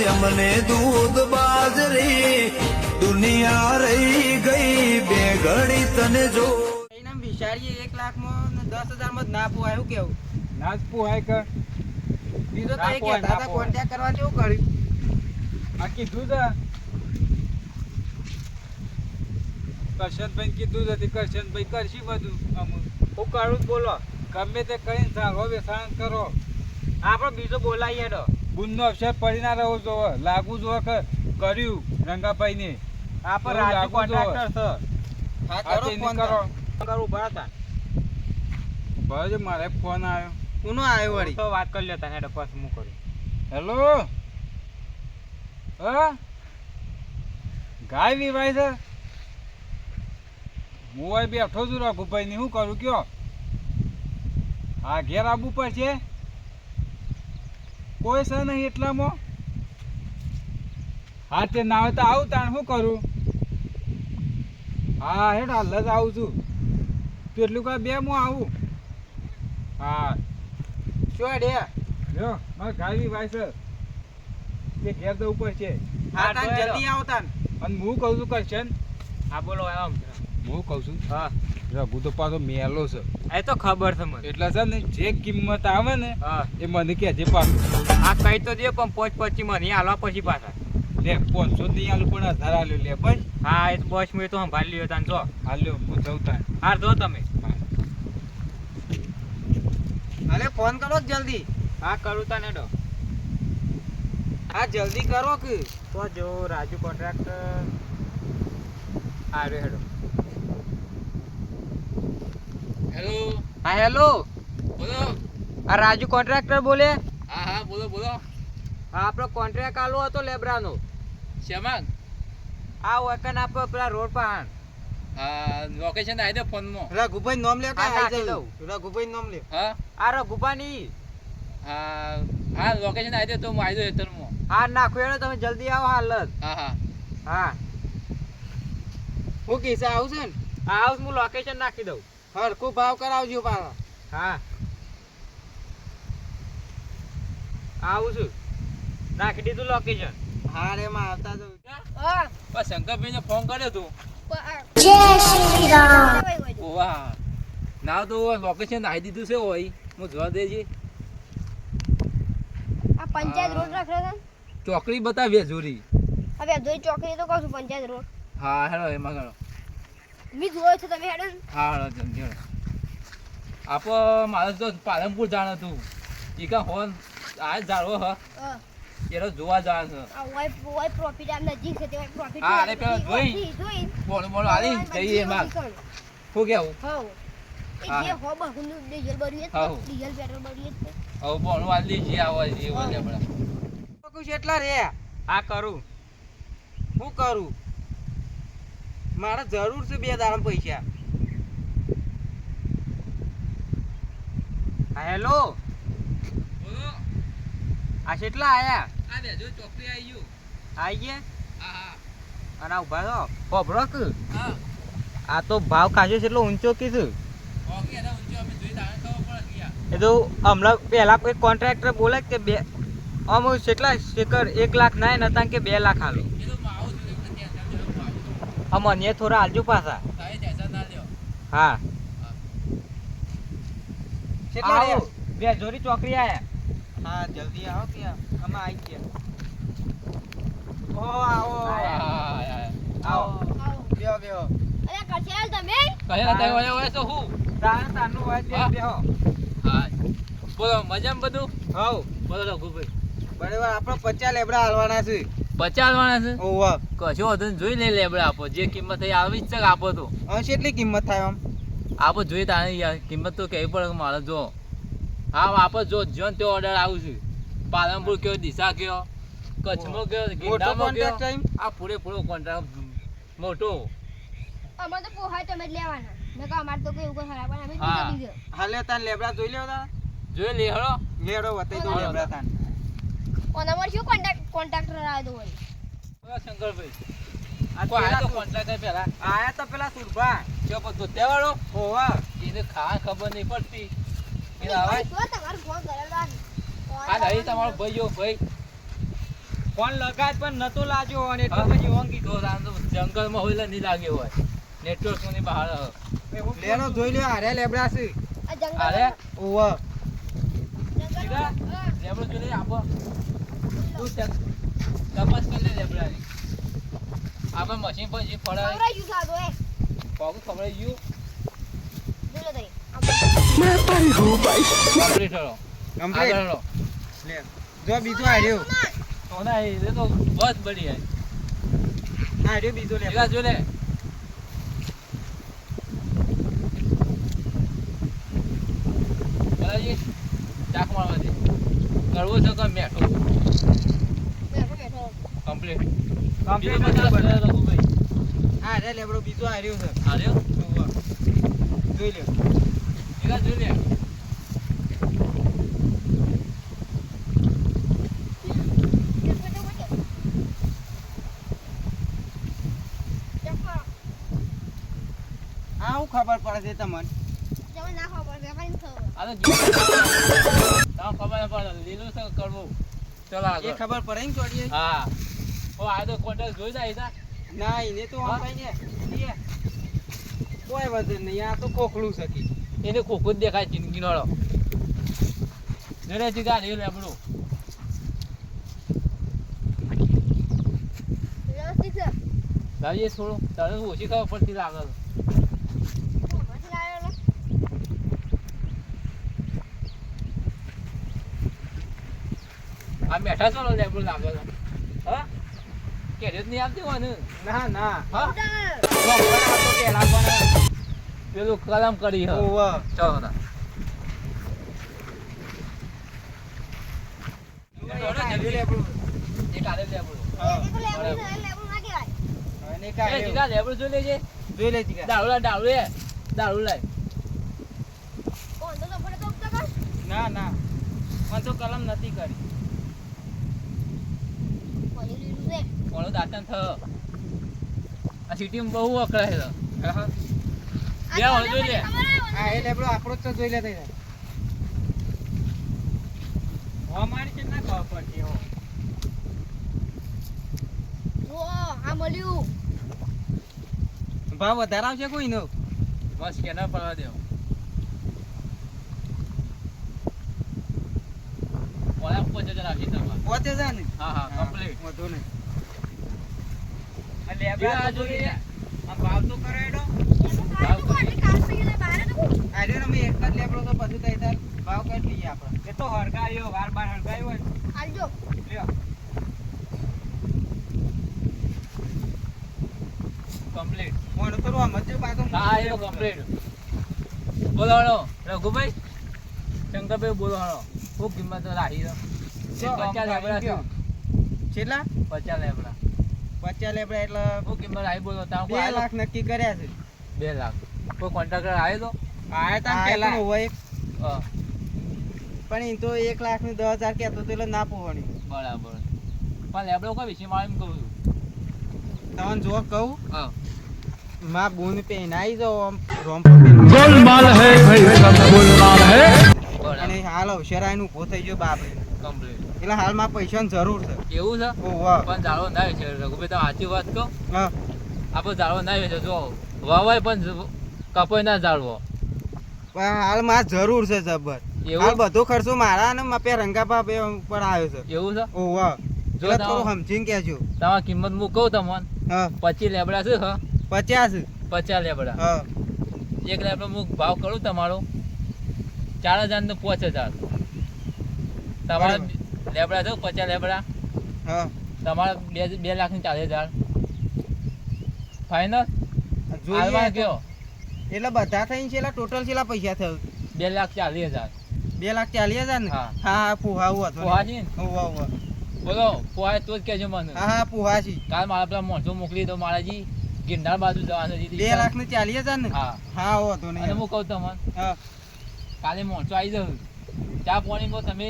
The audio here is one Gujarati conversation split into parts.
અમને દૂધ બાજરી દુનિયા રહી ગઈ બે ઘડી તને જો વિચારીએ 1 લાખમાં ને 10,000 માં જ ના પોવાય શું કેવું ના જ પોહાય કે બીજો તો ના એક પોહાય, દાદા ના પોહાય. કોન્ટેક્ટ કરવા કેવું કર્યું આ કીધું છે કરશનભાઈ કીધું નથી કરશનભાઈ કરશી બધું અમુક હું કરું બોલો ગમે તે કરીને સારો વેચાણ કરો આપણે બીજો બોલાવીએ તો ગુણનો અક્ષર પડી ના રહો જોવે લાગુ જોવે કે કર્યું રંગાભાઈને આપણે એવું રાજુ લાગુ કોન્ટ્રાક્ટર છે હા આ કરો તેને ફોન કરો. કરું ભરતા બરાબર મારે ફોન આવ્યો કોનો આવ્યો વળી તો વાત કરી લેતા હેડો પછી હું કરું. હેલો હા ગાય વિવાય છે હું અહીં બેઠો છું રઘુભાઈ શું કરું કયો હા ઘેર આવવું પડશે કોઈ છે નહીં એટલામાં હા તે ના હોય તો આવું તાણ શું કરું હા હેડ હાલ જ આવું છું તું એટલું કાંઈ બે હું આવું હા શું ડે જો મારે ગાય વિવાય છે તે ઘેર જવું પડશે હા તાન તો હેડો. જલ્દી આવો તાન અને હું કહું છું કરશન હા બોલો આમ હું કહું છું હા રઘુ તો પાછો મેલો છે એ તો ખબર છે મને એટલે છે ને જે કિંમત આવે ને હા એ મને કહેજે પાછું આ કઈ તો દે પણ 5-25 મને હાલવા પછી પાછા લે 500 નહીં આલું પણ 1000 આલ્યો લે બસ હા એ તો બસ મેં તો સંભાળી લ્યો તાન જો હાલ્યો હું જઉં તાણ હાર જો તમે અરે ફોન કરો જ જલ્દી હા કરું તાન હેડો હા જલ્દી કરો કે તો જો રાજુ કોન્ટ્રાક્ટર આવ્યો હેડો હેલો હા હેલો બોલો આ રાજુ કોન્ટ્રાક્ટર બોલે હા હા બોલો બોલો હા આપણો કોન્ટ્રાક્ટ આલો હતો લેબરાનો શેમાં આ વકન આપણો પેલા રોડ પર હા લોકેશન આવી દે ફોનમાં રઘુભાઈ નામ લે કે હા, આઈ નાખી જાઉં રઘુભાઈ નામ લે હા આ રઘુભાની હા હા લોકેશન આવી દે તો હું આવી દઉં હેતરમાં હા નાખો એનો તમે જલ્દી આવો હાલ જ હા હા હા હું કીસે આવું છે ને હા હાઉસ હું લોકેશન નાખી દઉં હરખું ભાવ કરાવજો પાછા હા આવું છું નાખી દીધું લોકેશન હા રે માં આવતા જવું બસ શંકરભાઈને ફોન કર્યો તું વાહ ના તો લોકેશન આવી દીધું છે હોય હું જોવા દેજે આ પંચાયત રોડ રાખેલો છે ચોકડી બતાવીએ જોરી હવે જોઈ ચોકડી તો કહું છું પંચાયત રોડ હા હેડો એમાં ગણો મી જોયો છે તમે હેડો ને. હા હેડો જલ્દી હેડો આપો મારે તો પાલનપુર જાણ હતું એ કા હોન આ જાળવો હ એનો જોવા જાણ છે આ વાય પ્રોફિટ આમ નજીક છે તે વાય પ્રોફિટ હા, અરે પેલા જોઈ. બોલો બોલો આલી જઈએ એમાં શું કેવું હા એ હા. જે હો બહુનું ડીઝલ ભર્યું છે હા. ડીઝલ પેટ્રોલ ભર્યું છે હવે બોલો આલી જે આવે જે બોલે આપણે કુછ એટલા રે હા કરું હું કરું મારે જરૂર છે 2 દાડા પૈસા હા હેલો બોલો આ કેટલા આયા આ દેજો ચોકડી આવી ગયું આઈ ગયા હા હા અને આ ઉભા છો ખબરો કે હા આ તો ભાવ ખાજો છે એટલો ઊંચો કીધું ઓકે એના ઊંચો અમે જોઈ તાણે ખબર પડે ગયા એ તો હમણાં પહેલા કોઈ કોન્ટ્રાક્ટર બોલે કે બે અમુક કેટલા શેકર 1 લાખ ના નતા કે 2 લાખ હાલો એ તો માવું છું એટલે ત્યાં જાવ આવું આ મને થોડા હાલજો પાછા તારે ટેન્શન ના લ્યો હા કેટલા રે આવો બે જોરી ચોકડી આયા હા જલ્દી આવો કે અમે આવી ગયા ઓ આવો આયા. આવો આવો બેહો બેહો અરે કચેલ તમે કયા હતા ઓય તો હું તાનું હોય તે હા. બેહો હા બોલો મજામાં બધું હાઉ બોલો રઘુભાઈ બરાબર આપણે 50 લેબડા હાલવાના છે 50 વાળા છે ઓવા કશો હતો ને જોઈ લે લેબડા આપો જે કિંમત થઈ આવી જ છે કે આપો તો હવે કેટલી કિંમત થાય આમ આપો જોઈ તાણે યાર કિંમત તો કહેવી પડે કે મારે જો હા આપો જો જોન તે ઓર્ડર આવું છું પાલનપુર કયો દિશા કયો કચ્છમાં કયો મોટો ગિરનારમાં કયો કોન્ટ્રાક્ટ ટાઈમ આ પૂરેપૂરો કોન્ટ્રાક્ટ મોટો અમાર તો પોહાય તમે જ લેવાના નકા અમાર તો કોઈ એવું ખરાબ અમે હા. બીજો હાલે તાન લેબડા જોઈ લેવડા જોઈ લે હળો લેડો વતાઈ દો હા. લેબડા તાન ઓનામાં શું કોન્ટ્રાક્ટર આવ્યો તો વળી બોલો શંકરભાઈ આ કોઈ આયો તો પેલા કોન્ટ્રાક્ટર પેલા આયા તો પેલા સુરભા જો તો તેવાળો ઓવા એને ખાવા ખબર નહીં પડતી એ ભાઈ આવે શું તમારો ફોન કરેલો આ નહીં તમારો ભાઈ જો ભાઈ ફોન લગાય પણ નતો લાગ્યો અને હા? એટલે પછી ઓંગી તો રામ તો જંગલમાં હોય એટલે નહીં લાગ્યો હોય નેટવર્ક ની બહાર લેનો જોઈ લ્યો હારે લેબડા છે આ જંગલ અરે ઓવા સીધા લેબડો જોઈ લે આપો તું તપાસ કરી લે લેબડાની આપણે મશીન પર જે ફળાય ખવડાઈ ગયું સાદો એ પગ ખબર ગયું બોલો તઈ કમ્પ્લીટ હળો કમ્પ્લીટ આગળ હળો લે જો બીજો હાર્યો તો ના એ તો બસ બડી હે હાર્યો બીજો લે સીધા જો લે બરાજી ચાક મારવા દે કરવું છે કે મેઠું બેઠો બેઠો કમ્પ્લીટ કમ્પ્લીટ બીજો બધા બરાબર. રઘુભાઈ હારે લેબડો બીજો હાર્યો છે આર્યો ઓવા જોઈ લ્યો સીધા જોઈ લે બેઠો બેઠો જફા આ હું ખબર પડે છે તમને જવા ના ખબર વેપારી થયો આ તો ગીત તાવ ખબર ન પડે લીલું છે કે કરવું ચલો એ આગળ ખબર પડે ને ચોડીએ હા ઓ આ તો કોન્ટેક્ટ જોઈ જાય તા ના એને તો હા? આમ કઈ ને લે. કોઈ વજન નહીં આ તો ખોખલું છે કે. એને ખોખું જ દેખાય જિંદગી નોળો જરે જીગા લે લેબડું વ્યવસ્થિત છે લાવીએ થોડું તને ઓછી ખબર પડતી લાગે છે. મસ્ત લાવ્યો આ મેઠા ચાલો લેબડું લાગે છે હા કેરી જ નહીં આવતી હોય ને ના ના હા આ તો પેલા પણ પેલું કલમ કરી હ ઓવા ચાલો તા હાર્યું લેબડું. એક આલે લેબડું હા. એ તો લેવું છે લેવું ના કહેવાય અને એ કાઢ્યો. જીગા લેબડું જોઈ લેજે જોઈ લે જીગા. દારૂ લાય કોણ તો પડે તો કર ના ના મને તો કલમ નથી કરી કોઈ લીધું છે કોનો દાંતન થ આ સિટીમાં બહુ અકળાય છે હા. બે હોય જોઈ લે હા એ લેબડો આપણો જ તો જોઈ લે તઈ. અમારી છે ના ખબર પડતી હો ઓ આ મળ્યું ભાવ વધારે આવશે કોઈનો બસ કેના પડવા દેવો ઓલા 5000 રાખી તમારે પહોંચે જા ને હા હા કમ્પ્લીટ વધુ નહીં આ લેબડા આ તો જોઈ લે આ ભાવ તો કરો એડો આર્યો ને મેં એક જ લેબડો તો બધું તઈ તાર ભાવ કરી લઈએ આપણે એ તો હરગાયો વાર બાર હરગાયો હોય ને. આલજો લ્યો કમ્પ્લીટ મોનો તો આમ જ પાછો હા એ કમ્પ્લીટ બોલો હળો રઘુભાઈ શંકરભાઈ બોલો હળો ખૂબ કિંમત રાખી છે જો, 50 લેબડા છે કેટલા 50 લેબડા 50 લેબડા એટલે ખૂબ કિંમત આવી બોલો તાવ 2 લાખ નક્કી કર્યા છે 2 લાખ કોઈ કોન્ટ્રાક્ટર આવ્યો આયા તા પેલા. પેલા હોય તો પણ એ તો 1 લાખ ને 10,000 કહેતો તો એટલે ના પોહણી બરાબર પણ લેબડો કોઈ વિશે મારે એમ કહું છું તમને જો કહું હા માં બૂન પહેનાઈ જાઓ આમ રોમ પર બરાબર અને હાલ અવસરાયનું ઊભો થઈ ગયો બાપ કમ્પ્લીટ એટલે હાલમાં પૈસાની જરૂર છે એવું છે ઓવા પણ જાળવો ના છે રઘુભાઈ તો સાચી વાત કહો હા આપણે જાળવો ના છે જો વાવાય પણ કપાય ના જાળવો પણ હાલમાં જરૂર છે જબર એવું? હાલ બધો ખર્ચો મારા અને માપે રંગાપા બે ઉપર આવ્યો છે એવું છે ઓવા જો એટલે તમે- થોડું સમજીને કહેજો તમારી કિંમત હું કહું તમને હા 25 લેબડા છે હા 50 50 લેબડા હા એક લેબડો હું ભાવ કરું તમારો 4000 ને 5000 તમારા લેબડા છે 50 લેબડા હા તમારા 2 લાખ ને 40,000 ફાઈનલ જોઈએ હાલમાં તો. કયો એટલે બધા થઈને છેલ્લા ટોટલ છેલ્લા પૈસા થયું 2,40,000 2,40,000 ને હા. હા હા પુહાવું હતું પોહાજી ને? ઓવા ઓવા બોલો પોહાય તો જ કહેજો મને હા હા પુહાજી કાલ મારા પેલા માણસો મોકલી દો મારાજી ગિરનાર બાજુ જવાનું છે 2,40,000 ને હા હા હોતો અને નહીં હું કહું તમને હા કાલે માણસો આવી જાવ ચા પાણીમાં તમે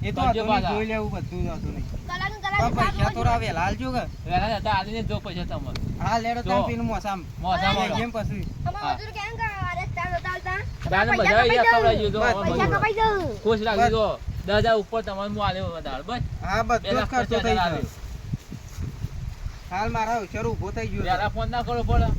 એ તો કરજો હતું નહીં, પાછા. જોઈ લેવું બધું હતું નહીં કલાનું પણ પૈસા થોડા વહેલા હાલજો કે વહેલા જતા આલીને જ જો પૈસા તમને હા લેડો જો. તાર પેલું મોસામ મોસામાં એમ પછી અમાર મજૂર કેમ કે રસ્તા નતા આવતા દાને બધા અહીંયા ખવડાવી દીધો. પૈસા કપાઈ જાવ ખુશ રાખી દો 10,000 ઉપર તમારે હું આલ્યો વધારે બસ હા બધો જ ખર્ચો થઈ ગયો 2,50,000 હાલ મારા હોશિયાર ઊભો થઈ ગયો પહેલા ફોન ના કરો પડે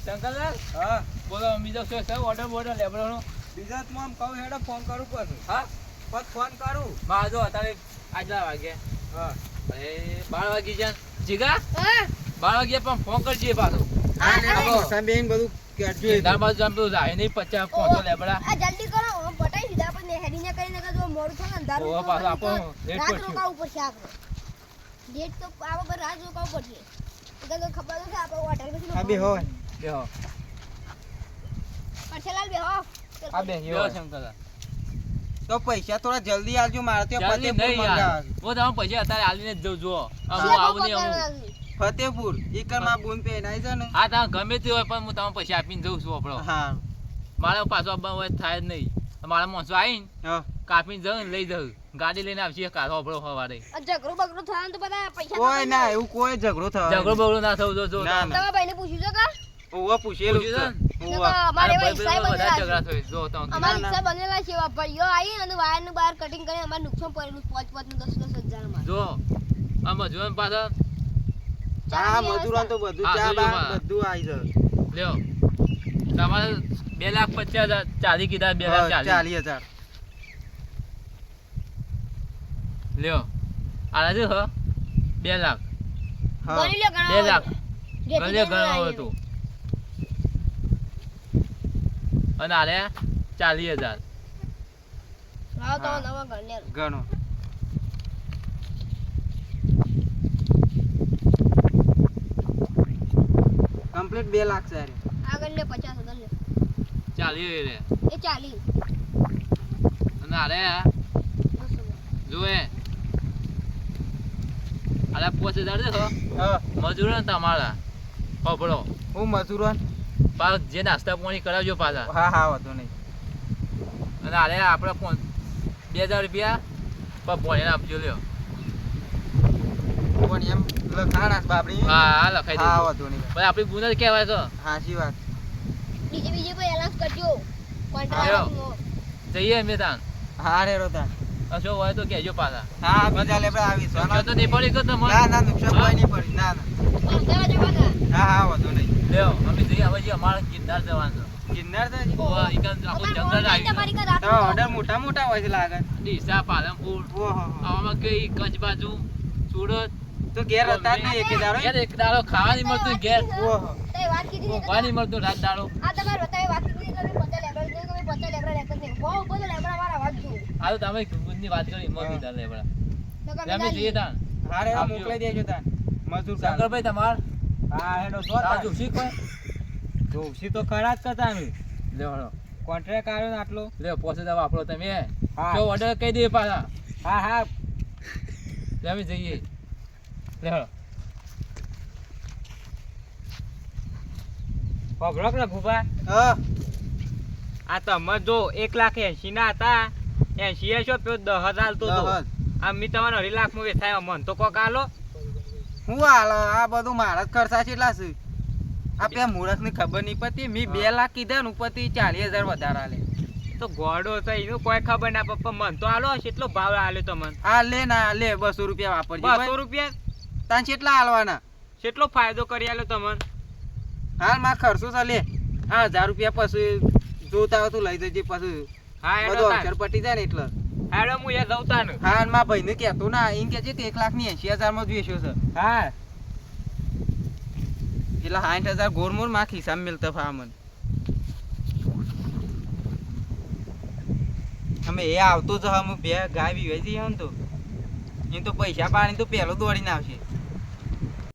શંકરલાલ હા બોલો બીજો શું છે ઓર્ડર બોર્ડર લેબડોનો બીજા તો આમ કહું હેડો ફોન કરું પછી હા પછી ફોન કરું મારા જો અત્યારે આજલા વાગે હા એ 12 વાગી જાય જીગા હા 12 વાગ્યા પણ ફોન કરજે પાછો હા ને હા. મોટા બેન બધું કરજો એ તો. તાર બાજુ જમ્પતું જાય નહીં 50 500 લેબડા આ જલ્દી કરો હું પટાઈ દીધા પણ હેડીને કરીને કે જો મોડું થાય ને અંધારું ઓહો, તો પાછું પછી આપણું લેટ રાત પડશે. રોકાવું પડશે આપણે ડેટ તો આવા પર રાત રોકાવું પડશે એટલે તો ખબર નથી આપણે હોટલ પછી હા બે હોય બેહો પરસેલાલ બે હો હા બે બેહો શંકરલાલ તો પૈસા થોડા જલ્દી આવજો મારે ત્યાં જલ્દી ફતેહપુર નહીં યાર મંગાવવા છે. હું તમે પૈસા અત્યારે આલીને જ જઉં જુઓ આ હું શેકો આવું નહીં આવું પકડવાનું. ફતેહપુર ઈકર માં બૂન પહેરાય છે ને હા તમે ગમે તે હોય પણ હું તમે પૈસા આપીને જઉં છું આપણો હા મારે પાછો આપવા હોય થાય જ નહીં મારા માણસો આવીને હા કાપીને જાઉં ને લઈ જાઉં ગાડી લઈને આવશે કાઢો આપણો સવારે આ ઝઘડો બગડો થયો ને તો બધા પૈસા કોઈ ના એવું કોઈ ઝઘડો થયો ઝઘડો બગડો ના થવું જો ના, ના. તમારા ભાઈને પૂછ્યું છે કા ઓવા પૂછેલું છે પૂછ્યું ઓવા અમારે એવા હિસ્સા બધા બનેલા ઝઘડા છે થયો જો તમે અમારા ના. હિસ્સા બનેલા છે એવા ભાઈઓ આવી અને વાયરનું બહાર કટિંગ કરીને અમારે નુકસાન પડેલું 5-5 ને 10-10 હજાર માં જો આ મજૂર પાછા હા મજૂરો તો બધું હા, ચા જોયું બા માં. બધું આવી જાય લ્યો તમારે 2,50,000 ચાલી કીધા 2,40,000 40,000 લ્યો આલા જો હ 2 લાખ હા ગણી લ્યો ઘણા 2 લાખ જેથી ગણ્યો કરીને ગણો આવીએ. હતું અને આલે 40,000 લાવો તો હા. નવા ગણ લે ઘણો કમ્પ્લીટ 2 લાખ છે આગળ લે 50,000 લે 40 રે એ 40 અને આલે 10,000 જોએ આલે 5,000 દે હા મજૂર ને તમારા પબડો હું મજૂરો પાછ જે નાસ્તા પાણી કરાવજો પાછા હા હા વાંધો નહીં અને આલે આપણે 2,000 રૂપિયા પર પોણે આપજો લ્યો પણ એમ લખાણા છે બાપડી હા હા લખાઈ હા દેજો વાંધો નહીં પણ આપણી ગુના જ કહેવાય તો સાચી વાત બીજે કોઈ એલાન્સ કરજો આવ્યો. કોન્ટ્રાક્ટ જઈએ અમે તાન હા રે રોતા શું હોય તો કહેજો પાછા હા બીજા લેબડા આવીશ નુકસાન તો નહીં પડી ગયો તમને ના ના નુકસાન કોઈ નહીં પડી ના ના દેવા જો પાછા હા હા વાંધો નહીં લ્યો અમે જઈએ હવે જે અમારે ગિરનાર જવાનું કિન્નર તો હજી ઓવા ઈકન આખું જંગલ તમારી આવી કા રાત તો ઓર્ડર મોટા મોટા હોય છે લાગે ડીસા પાલનપુર ઓહો આવામાં કઈ કચ્છ બાજુ સુરત તો ઘેર હતા જ નહીં એક દાડો યાર એક દાડો ખાવા નહીં મળતું ઘેર ઓહો તે વાત કીધી છે ઊંઘવા નહીં મળતું રાત દાડો આ તમારે બતાવે વાત કીધી કે 50 લેબડા કે 50 લેબડા લેકર નહીં બહુ બધો લેબડા મારા વાત જો આ તો તમે ગુંદની વાત કરી મોદી દાર લેવડા તો કે અમે જઈએ તાન હા રે આવજો. મોકલાઈ દેજો તાન મજૂર કાલ શંકરભાઈ તમાર હા હેડો રાજુ શીખ હોય જોશી તો ખરા જ કતા અમે લ્યો હળો કોન્ટ્રાક્ટ આવ્યો ને આટલો લ્યો પોસે દવા વાપરો તમે હા. જો ઓર્ડર કહી દે પાછા હા હા લે અમે જઈએ લે હળો પગડોક ને ભૂપા હા આ તમે જો 1,80,000 ના હતા 80 છો પેલો 10,000 હાલતો તો દહજ. આ મી તમારો 2 લાખ માં વેચાયો મન તો કોક આલો હું હાલ આ બધું મારા જ ખર્ચા કેટલા છે આ પે મૂરખ ની ખબર નહીં પડતી મી 2 લાખ કીધા ને ઉપરથી 40,000 વધારે આલે તો ગોડો તો એનું કોઈ ખબર ના પપ્પા મન તો આલો કેટલો ભાવ આલ્યો તો મન આ લે ના લે 200 રૂપિયા વાપરજો 200 રૂપિયા તાન કેટલા હાલવાના કેટલો ફાયદો કરી આલ્યો તમને હાલ માં ખર્ચો છે લે આ 1000 રૂપિયા પછી જોતા હોય તું લઈ જજે પછી હા બધો હેડો અક્ષર પટી જાય ને એટલે હેડો હું એ જવતા ને હા અને મારા ભાઈને કહેતો ના એમ કે છે કે 1,80,000 માં જ વેચ્યો છે હા એટલે 60,000 ગોરમોર માં ખિસ્સામાં મિલતા ફામન અમે એ આવતો જ હમ બે ગાય વિવાય જઈએ ને તો એમ તો પૈસા પાણી તો પહેલો દોડીને આવશે